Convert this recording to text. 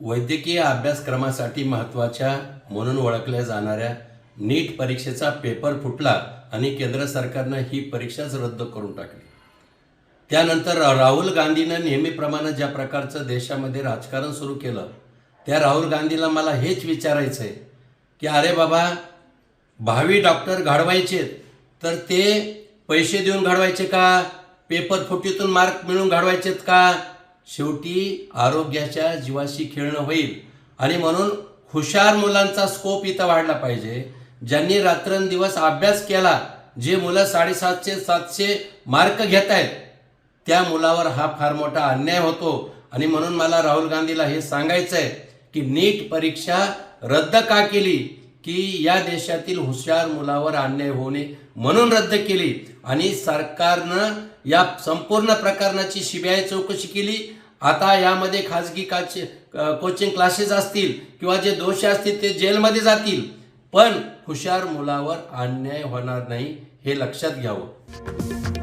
वैद्यकीय अभ्यासक्रमासाठी महत्त्वाच्या म्हणून ओळखल्या जाणाऱ्या नीट परीक्षेचा पेपर फुटला आणि केंद्र सरकारनं ही परीक्षाच रद्द करून टाकली। त्यानंतर राहुल गांधीनं नेहमीप्रमाणे ज्या प्रकारचं देशामध्ये राजकारण सुरू केलं, त्या राहुल गांधीला मला हेच विचारायचं आहे की अरे बाबा, भावी डॉक्टर घडवायचे तर ते पैसे देऊन घडवायचे का, पेपर फुटीतून मार्क मिळवून घडवायचेत का? शेवटी आरोग्याच्या जीवाशी खेळणं होईल आणि म्हणून हुशार मुलांचा स्कोप इथं वाढला पाहिजे। ज्यांनी रात्रंदिवस अभ्यास केला, जे मुलं 750-700 मार्क घेत आहेत, त्या मुलावर हा फार मोठा अन्याय होतो। आणि म्हणून मला राहुल गांधीला हे सांगायचं आहे की नीट परीक्षा रद्द का केली, की या देशातील हुशार मुलावर अन्याय होणे म्हणून रद्द केली आणि सरकारनं या संपूर्ण प्रकरणाची सीबीआय चौकशी केली। आता यामध्ये खाजगी कोचिंग क्लासेस असतील किंवा जे दोषी असतील ते जेलमध्ये जातील, पण हुशार मुलावर अन्याय होणार नाही, हे लक्षात घ्यावं।